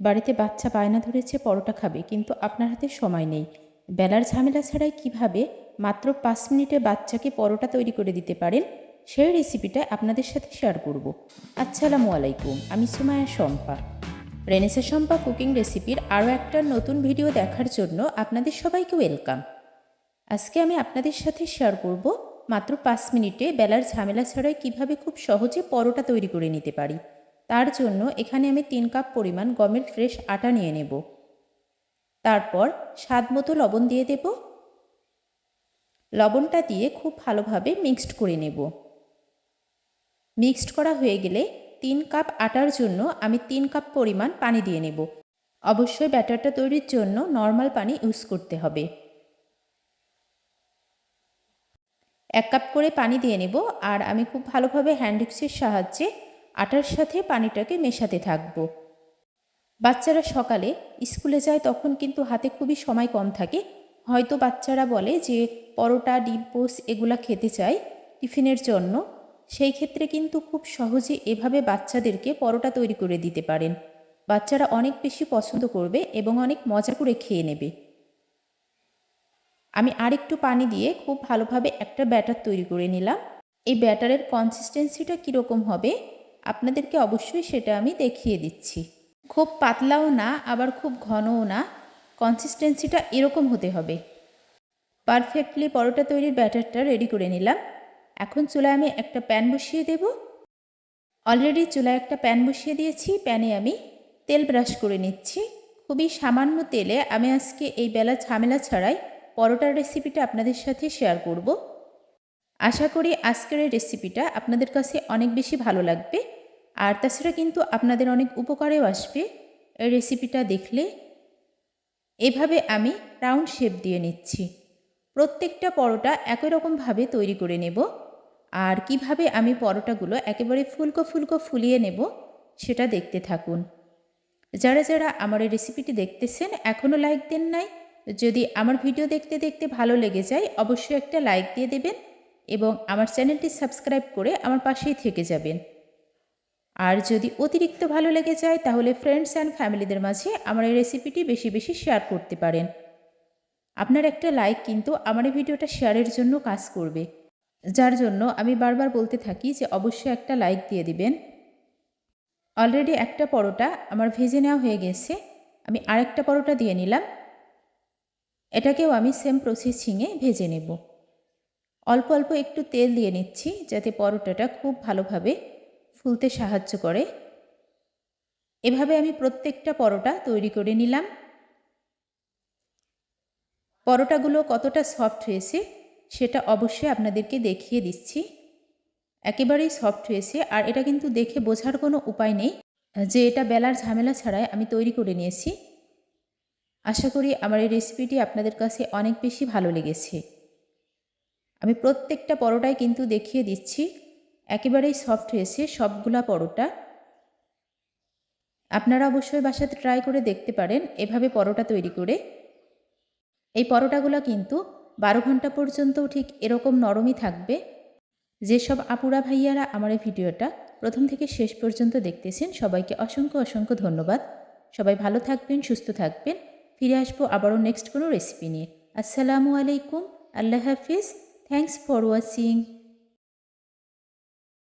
বাড়িতে বাচ্চা বায়না ধরেছে পরোটা খাবে, কিন্তু আপনার হাতে সময় নেই। বেলার ঝামেলা ছাড়াই কিভাবে মাত্র 5 মিনিটে বাচ্চাকে পরোটা তৈরি করে দিতে পারেন, সেই রেসিপিটা আপনাদের সাথে শেয়ার করব। আসসালামু আলাইকুম, আমি সুমায়া শম্পা। রেনেসা শম্পা কুকিং রেসিপির আরও একটা নতুন ভিডিও দেখার জন্য আপনাদের সবাইকে ওয়েলকাম। আজকে আমি আপনাদের সাথে শেয়ার করব মাত্র 5 মিনিটে বেলার ঝামেলা ছাড়াই কিভাবে খুব সহজে পরোটা তৈরি করে নিতে পারি। তার জন্য এখানে আমি 3 কাপ পরিমাণ গমের ফ্রেশ আটা নিয়ে নেব। তারপর স্বাদ মতো লবণ দিয়ে দেব। লবণটা দিয়ে খুব ভালোভাবে মিক্সড করে নেব। মিক্সড করা হয়ে গেলে 3 কাপ আটার জন্য আমি 3 কাপ পরিমাণ পানি দিয়ে নেব। অবশ্যই ব্যাটারটা তৈরির জন্য নর্মাল পানি ইউজ করতে হবে। 1 কাপ করে পানি দিয়ে নেব, আর আমি খুব ভালোভাবে হ্যান্ড উইক্সের সাহায্যে আটার সাথে পানিটাকে মেশাতে থাকব। বাচ্চারা সকালে স্কুলে যায়, তখন কিন্তু হাতে খুবই সময় কম থাকে। হয়তো বাচ্চারা বলে যে পরোটা, ডিম পোস্ট এগুলা খেতে চায় টিফিনের জন্য। সেই ক্ষেত্রে কিন্তু খুব সহজে এভাবে বাচ্চাদেরকে পরোটা তৈরি করে দিতে পারেন। বাচ্চারা অনেক বেশি পছন্দ করবে এবং অনেক মজা করে খেয়ে নেবে। আমি আরেকটু পানি দিয়ে খুব ভালোভাবে একটা ব্যাটার তৈরি করে নিলাম। এই ব্যাটারের কনসিস্টেন্সিটা কীরকম হবে আপনাদেরকে অবশ্যই সেটা আমি দেখিয়ে দিচ্ছি। খুব পাতলাও না, আবার খুব ঘনও না, কনসিস্টেন্সিটা এরকম হতে হবে। পারফেক্টলি পরোটা তৈরির ব্যাটারটা রেডি করে নিলাম। এখন চুলায় আমি একটা প্যান বসিয়ে দেব। অলরেডি চুলায় একটা প্যান বসিয়ে দিয়েছি। প্যানে আমি তেল ব্রাশ করে নিচ্ছি। খুবই সামান্য তেলে আমি আজকে এই বেলা ঝামেলা ছাড়াই পরোটার রেসিপিটা আপনাদের সাথে শেয়ার করব। আশা করি আজকের এই রেসিপিটা আপনাদের কাছে অনেক বেশি ভালো লাগবে, আর তাছাড়া কিন্তু আপনাদের অনেক উপকারেও আসবে এই রেসিপিটা দেখলে। এভাবে আমি রাউন্ড শেপ দিয়ে নিচ্ছি। প্রত্যেকটা পরোটা একই রকমভাবে তৈরি করে নেব। আর কিভাবে আমি পরোটাগুলো একেবারে ফুলকো ফুলকো ফুলিয়ে নেব সেটা দেখতে থাকুন। যারা যারা আমার এই রেসিপিটি দেখতেছেন এখনও লাইক দেন নাই, যদি আমার ভিডিও দেখতে দেখতে ভালো লেগে যায় অবশ্যই একটা লাইক দিয়ে দেবেন এবং আমার চ্যানেলটি সাবস্ক্রাইব করে আমার পাশেই থেকে যাবেন। আর যদি অতিরিক্ত ভালো লেগে যায় তাহলে ফ্রেন্ডস অ্যান্ড ফ্যামিলিদের মাঝে আমার এই রেসিপিটি বেশি বেশি শেয়ার করতে পারেন। আপনার একটা লাইক কিন্তু আমার এই ভিডিওটা শেয়ারের জন্য কাজ করবে, যার জন্য আমি বারবার বলতে থাকি যে অবশ্যই একটা লাইক দিয়ে দিবেন। অলরেডি একটা পরোটা আমার ভেজে নেওয়া হয়ে গেছে। আমি আরেকটা পরোটা দিয়ে নিলাম। এটাকেও আমি সেম প্রসেসিংয়ে ভেজে নেব। অল্প অল্প একটু তেল দিয়ে নিচ্ছি যাতে পরোটাটা খুব ভালোভাবে ফুলতে সাহায্য করে। এভাবে আমি প্রত্যেকটা পরোটা তৈরি করে নিলাম। পরোটাগুলো কতটা সফট হয়েছে সেটা অবশ্যই আপনাদেরকে দেখিয়ে দিচ্ছি। একেবারেই সফট হয়েছে, আর এটা কিন্তু দেখে বোঝার কোনো উপায় নেই যে এটা বেলার ঝামেলা ছাড়াই আমি তৈরি করে নিয়েছি। আশা করি আমার এই রেসিপিটি আপনাদের কাছে অনেক বেশি ভালো লেগেছে। আমি প্রত্যেকটা পরোটাই কিন্তু দেখিয়ে দিচ্ছি, একেবারেই সফট হয়েছে সবগুলা পরোটা। আপনারা অবশ্যই বাসাতে ট্রাই করে দেখতে পারেন এভাবে পরোটা তৈরি করে। এই পরোটাগুলো কিন্তু 12 ঘন্টা পর্যন্তও ঠিক এরকম নরমই থাকবে। যেসব আপুরা ভাইয়ারা আমার এই ভিডিওটা প্রথম থেকে শেষ পর্যন্ত দেখতেছেন সবাইকে অসংখ্য অসংখ্য ধন্যবাদ। সবাই ভালো থাকবেন, সুস্থ থাকবেন। ফিরে আসবো আবারও নেক্সট কোনো রেসিপি নিয়ে। আসসালামু আলাইকুম, আল্লাহ হাফিজ। Thanks for watching.